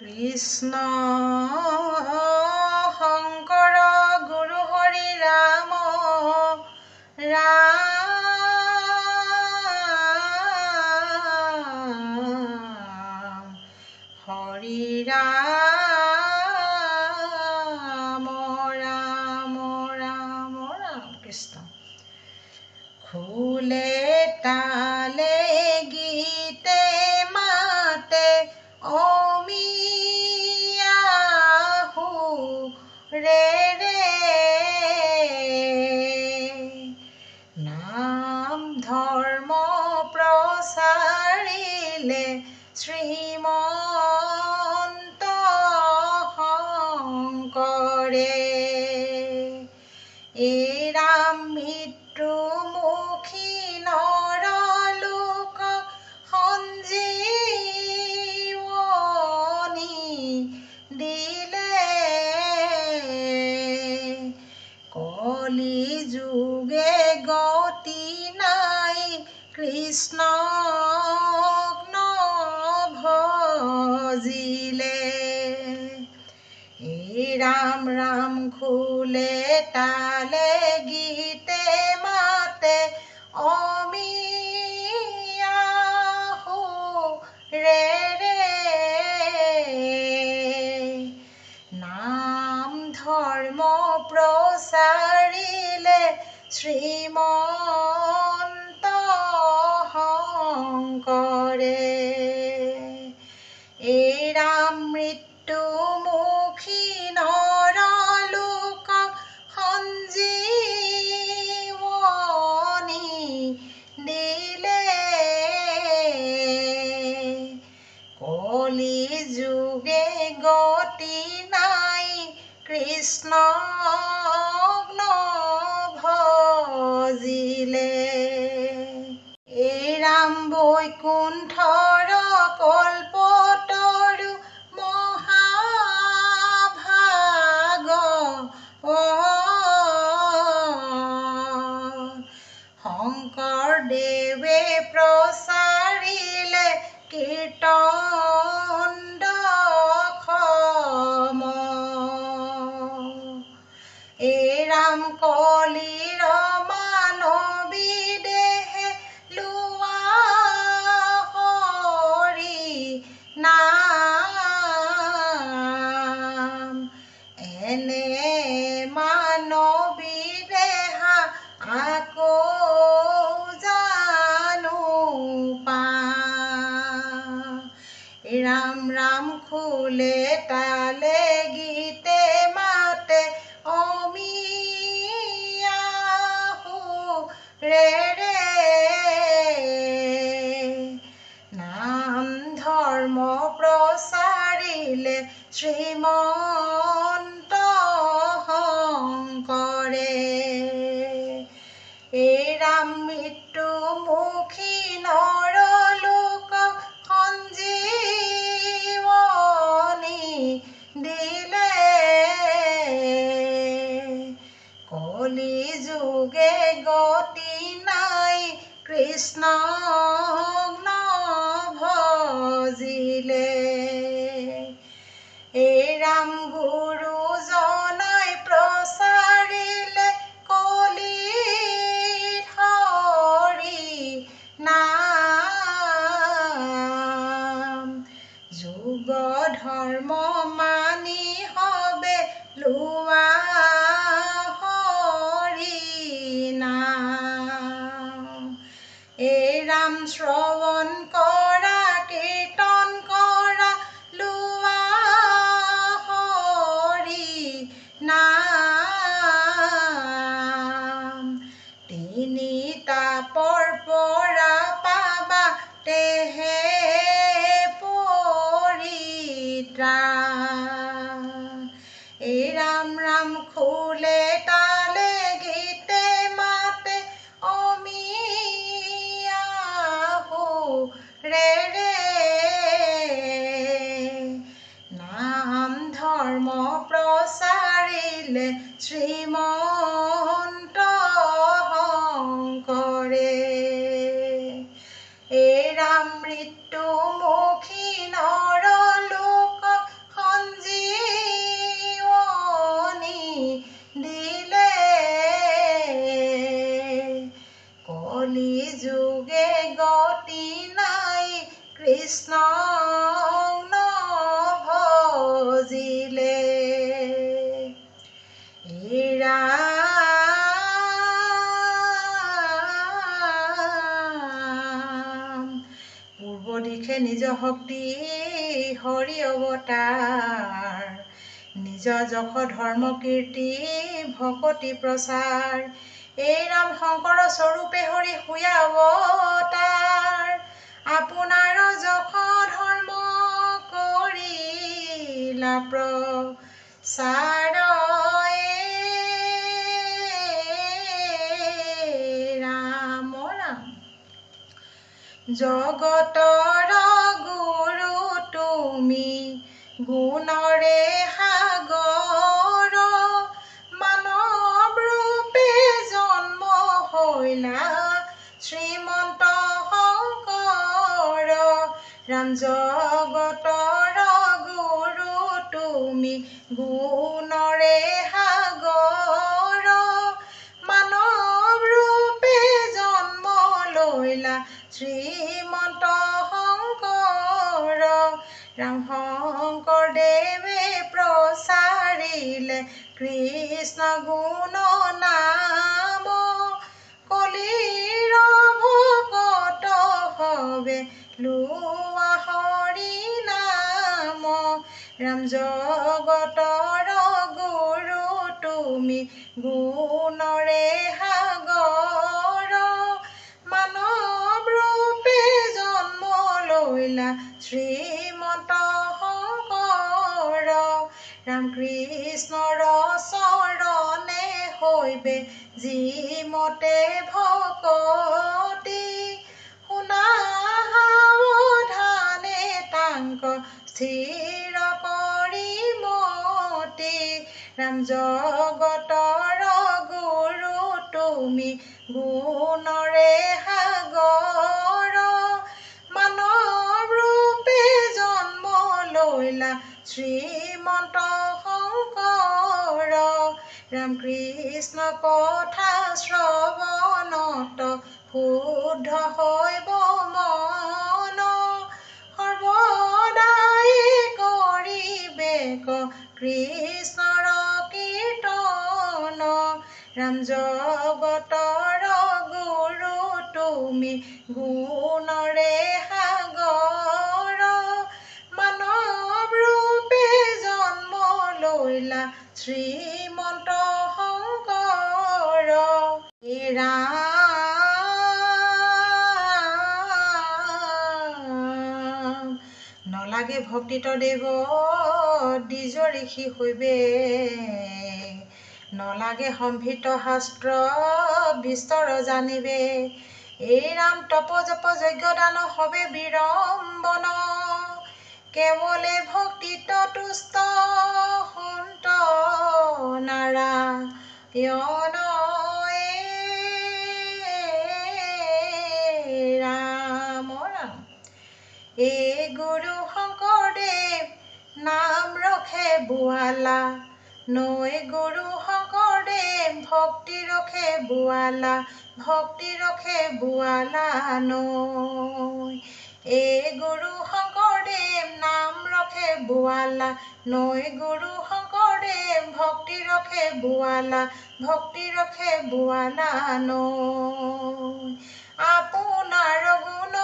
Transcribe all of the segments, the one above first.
কৃষ্ণ শংকৰ গুৰু হৰি ৰাম ৰাম হৰি ৰাম ৰাম ৰাম ৰাম কৃষ্ণ খোলে তালে গীতে মাতে নাম ধৰ্ম প্ৰচাৰিলে শ্ৰীমন্ত শংকৰে এই ৰাম মৃত্যুমুখী নৰলোক সঞ্জীৱনী দিলে কলি যুগে গতি নাই কৃষ্ণক নভজিলে এই ৰাম ৰাম খোলে তালে গীতে মাতে অমিয়াহু ৰে নাম ধৰ্ম প্ৰচাৰিলে শ্ৰীমন্ত শংকৰে এই ৰাম মৃত্যুমুখী নৰলোক সঞ্জীৱনী দিলে কলি যুগে গতি নাই কৃষ্ণক নভজিলে এই ৰাম বৈকুণ্ঠৰ কল্পতৰু শংকৰদেৱে প্ৰচাৰিলে কীৰ্তন দশম এই ৰাম কলিৰ মানৱী দেহে লোৱা হৰি নাম এনে মানৱী দেহা আকৌ ৰাম ৰাম খোলে তালে গীতে মাতে অমিয়াহু ৰে নাম ধৰ্ম প্ৰচাৰিলে শ্ৰীমন্ত শংকৰে এই ৰাম মৃত্যুমুখী নৰলোক সঞ্জীৱনী দিলে কলি যুগে গতি নাই কৃষ্ণক নভজিলে এই ৰাম গুৰুজনাই প্ৰচাৰিলে কলিত হৰি নাম যুগ ধৰ্ম মানি হবে লোৱা হৰি নাম এই ৰাম শ্ৰৱণ কৰা কীৰ্তন কৰা লোৱা হৰি নাম তিনি তাপৰ পৰা পাবা তেহে এই ৰাম ৰাম খোলে তালে গীতে মাতে অমিয়াহু ৰে নাম ধৰ্ম প্ৰচাৰিলে শ্ৰীমন্ত শংকৰে এই ৰাম মৃত্যুমুখী নৰলোক শক্তি হৰি অৱতাৰ নিজ যশ ধৰ্ম কীৰ্তি ভকতি প্ৰচাৰ এই ৰাম শংকৰ স্বৰূপে হৰি শুই অৱতাৰ আপোনাৰ যশ ধৰ্ম কৰিলা প্ৰচাৰ জগতৰ গুৰু তুমি গুণৰে সাগৰ মানৱ ৰূপে জন্ম হৈলা শ্ৰীমন্ত শংকৰ ৰাম জগতৰ গুৰু তুমি গুণৰে সাগৰ মানৱ ৰূপে জন্ম লৈলা শ্ৰীমন্ত শংকৰ ৰাম শংকৰদেৱে প্ৰচাৰিলে কৃষ্ণ গুণ নাম কলিৰ ভকত হবে লোৱা হৰি নাম ৰাম জগতৰ গুৰু তুমি গুণৰে সাগৰ শ্ৰীমন্ত শংকৰ ৰাম কৃষ্ণৰ চৰণে হৈবে যিমতে ভকতি শুনা সাৱধানে তাংক স্থিৰ কৰি মতি ৰাম জগতৰ গুৰু তুমি গুণৰে সাগৰ শ্ৰীমন্ত শংকৰ ৰাম কৃষ্ণ কথা শ্ৰৱণত শুদ্ধ হৈব মন সৰ্বদাই কৰিবে কৃষ্ণৰ কীৰ্তন ৰাম জগতৰ গুৰু তুমি গুণৰে সাগৰ শ্ৰীমন্ত শংকৰ ৰাম নলাগে ভক্তিত দেৱ দ্বিজ ঋষি হৈবে নলাগে সম্ভিত শাস্ত্ৰ বিস্তৰ জানিবে এই ৰাম তপ জপ যজ্ঞ দান হবে বিৰম্বন কেৱলে ভক্তিত তুষ্ট সন্ত নাৰায়ণ ৰাম ৰাম এই গুৰু শংকৰদেৱ নাম ৰখে বোৱালা নৈ গুৰু শংকৰদেৱ ভক্তি ৰখে বোৱালা নৈ এই গুৰু শংকৰদেৱ নাম ৰখে বোৱালা নৈ গুৰু শংকৰদেৱ ভক্তি ৰখে বোৱালা নৈ আপোনাৰ গুণ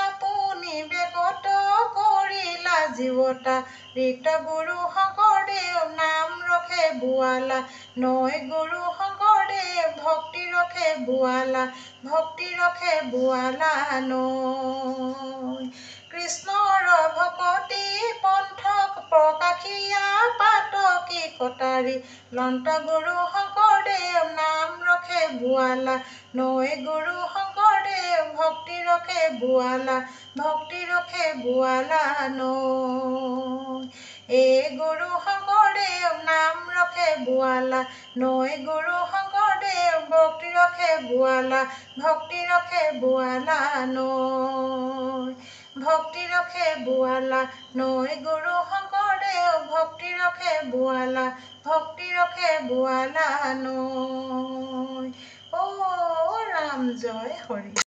আপুনি বেকত কৰিলা জীৱতা ঋত গুৰু শংকৰদেৱ নাম ৰখে বোৱালা নৈ গুৰু শংকৰদেৱ ভক্তি ৰখে বোৱালা নৈ কৃষ্ণৰ ভকতি পন্থক প্ৰকাশিয়া পাতকী কটাৰী লন্ত গুৰু শংকৰদেৱ নাম ৰখে বোৱালা নৈ গুৰু শংকৰদেৱ ভক্তি ৰখে বোৱালা নৈ এই গুৰু শংকৰদেৱ নাম ৰখে বোৱালা নৈ গুৰু শংকৰদেৱ ভক্তি ৰখে বোৱালা নৈ গুৰু শংকৰদেৱ ভক্তি ৰখে বোৱালা নৈ। অ ৰাম জয় হৰি।